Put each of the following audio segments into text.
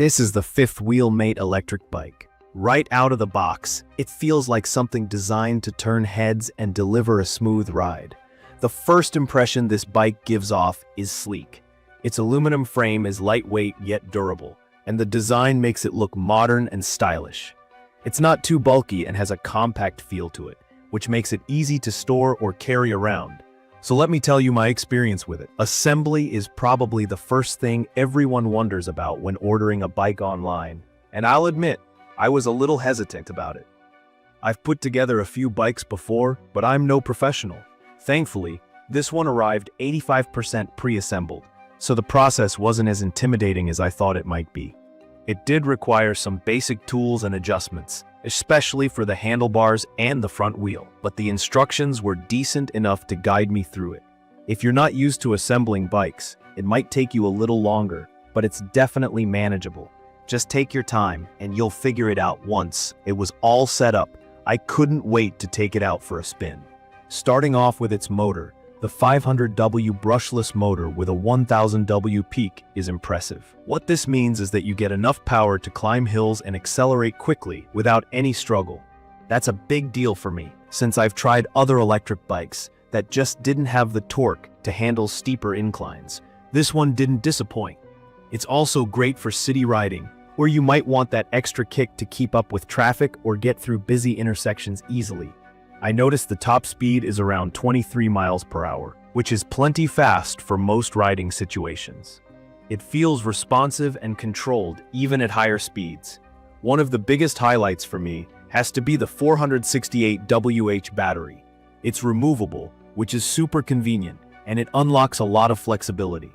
This is the fifth wheel mate electric bike. Right out of the box, it feels like something designed to turn heads and deliver a smooth ride. The first impression this bike gives off is sleek. Its aluminum frame is lightweight yet durable, and the design makes it look modern and stylish. It's not too bulky and has a compact feel to it, which makes it easy to store or carry around. So let me tell you my experience with it. Assembly is probably the first thing everyone wonders about when ordering a bike online, and I'll admit, I was a little hesitant about it. I've put together a few bikes before, but I'm no professional. Thankfully, this one arrived 85% pre-assembled, so the process wasn't as intimidating as I thought it might be. It did require some basic tools and adjustments, especially for the handlebars and the front wheel, but the instructions were decent enough to guide me through it. If you're not used to assembling bikes, it might take you a little longer, but it's definitely manageable. Just take your time and you'll figure it out once it was all set up. I couldn't wait to take it out for a spin. Starting off with its motor, the 500W brushless motor with a 1000W peak is impressive. What this means is that you get enough power to climb hills and accelerate quickly without any struggle. That's a big deal for me, since I've tried other electric bikes that just didn't have the torque to handle steeper inclines. This one didn't disappoint. It's also great for city riding, where you might want that extra kick to keep up with traffic or get through busy intersections easily. I noticed the top speed is around 23 miles per hour, which is plenty fast for most riding situations. It feels responsive and controlled even at higher speeds. One of the biggest highlights for me has to be the 468 battery. It's removable, which is super convenient, and it unlocks a lot of flexibility.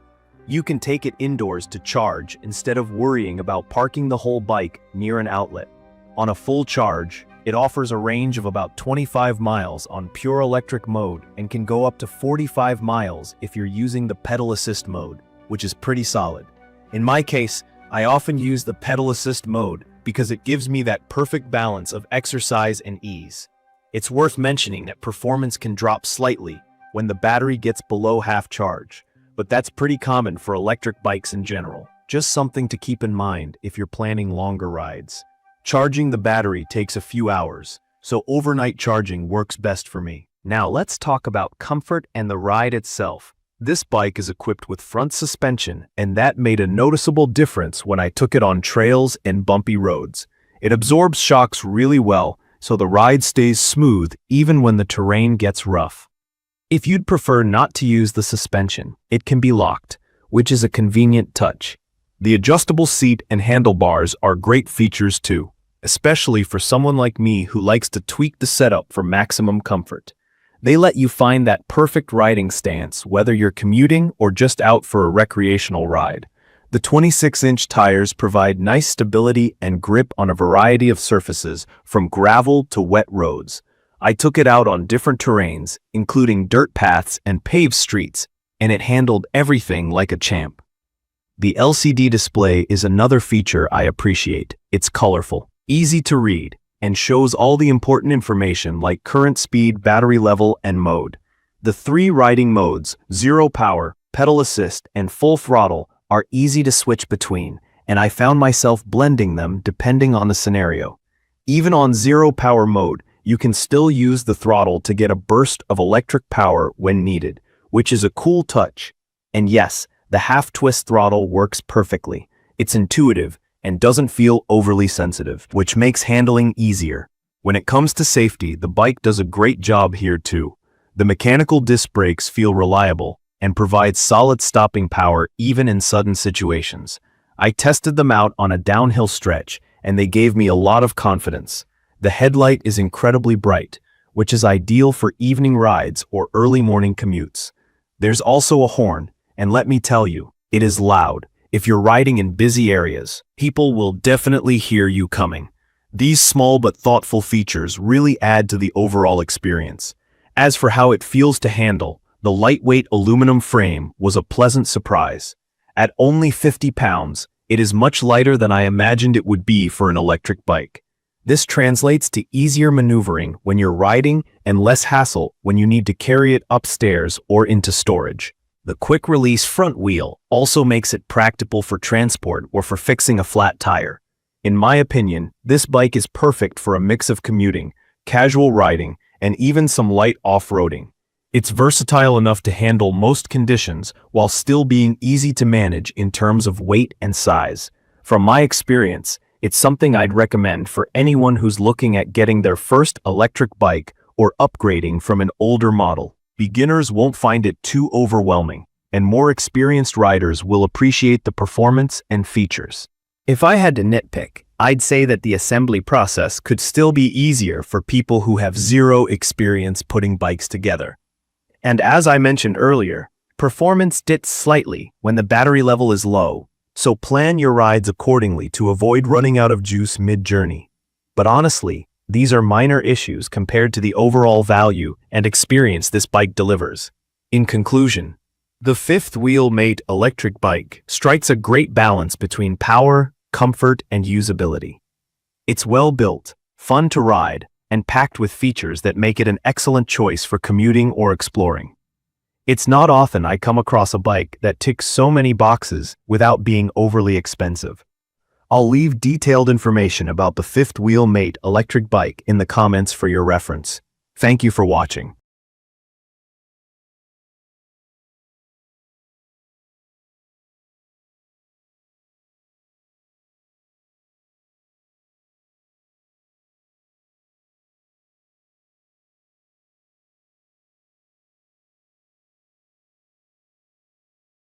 You can take it indoors to charge instead of worrying about parking the whole bike near an outlet. On a full charge, it offers a range of about 25 miles on pure electric mode and can go up to 45 miles if you're using the pedal assist mode, which is pretty solid. In my case, I often use the pedal assist mode because it gives me that perfect balance of exercise and ease. It's worth mentioning that performance can drop slightly when the battery gets below half charge, but that's pretty common for electric bikes in general. Just something to keep in mind if you're planning longer rides. Charging the battery takes a few hours, so overnight charging works best for me. Now let's talk about comfort and the ride itself. This bike is equipped with front suspension, and that made a noticeable difference when I took it on trails and bumpy roads. It absorbs shocks really well, so the ride stays smooth even when the terrain gets rough. If you'd prefer not to use the suspension, it can be locked, which is a convenient touch. The adjustable seat and handlebars are great features too, especially for someone like me who likes to tweak the setup for maximum comfort. They let you find that perfect riding stance whether you're commuting or just out for a recreational ride. The 26-inch tires provide nice stability and grip on a variety of surfaces, from gravel to wet roads. I took it out on different terrains, including dirt paths and paved streets, and it handled everything like a champ. The LCD display is another feature I appreciate. It's colorful, easy to read, and shows all the important information like current speed, battery level, and mode. The three riding modes, zero power, pedal assist, and full throttle, are easy to switch between, and I found myself blending them depending on the scenario. Even on zero power mode, you can still use the throttle to get a burst of electric power when needed, which is a cool touch. And yes, the half-twist throttle works perfectly. It's intuitive and doesn't feel overly sensitive, which makes handling easier. When it comes to safety, the bike does a great job here too. The mechanical disc brakes feel reliable and provide solid stopping power even in sudden situations. I tested them out on a downhill stretch, and they gave me a lot of confidence. The headlight is incredibly bright, which is ideal for evening rides or early morning commutes. There's also a horn, and let me tell you, it is loud. If you're riding in busy areas, people will definitely hear you coming. These small but thoughtful features really add to the overall experience. As for how it feels to handle, the lightweight aluminum frame was a pleasant surprise. At only 50 pounds, it is much lighter than I imagined it would be for an electric bike. This translates to easier maneuvering when you're riding and less hassle when you need to carry it upstairs or into storage. The quick-release front wheel also makes it practical for transport or for fixing a flat tire. In my opinion, this bike is perfect for a mix of commuting, casual riding, and even some light off-roading. It's versatile enough to handle most conditions while still being easy to manage in terms of weight and size. From my experience, it's something I'd recommend for anyone who's looking at getting their first electric bike or upgrading from an older model. Beginners won't find it too overwhelming, and more experienced riders will appreciate the performance and features. If I had to nitpick, I'd say that the assembly process could still be easier for people who have zero experience putting bikes together. And as I mentioned earlier, performance dips slightly when the battery level is low, so plan your rides accordingly to avoid running out of juice mid-journey. But honestly, these are minor issues compared to the overall value and experience this bike delivers. In conclusion, the fifth wheel mate electric bike strikes a great balance between power, comfort, and usability. It's well built, fun to ride, and packed with features that make it an excellent choice for commuting or exploring. It's not often I come across a bike that ticks so many boxes without being overly expensive. I'll leave detailed information about the fifth wheel mate electric bike in the comments for your reference. Thank you for watching.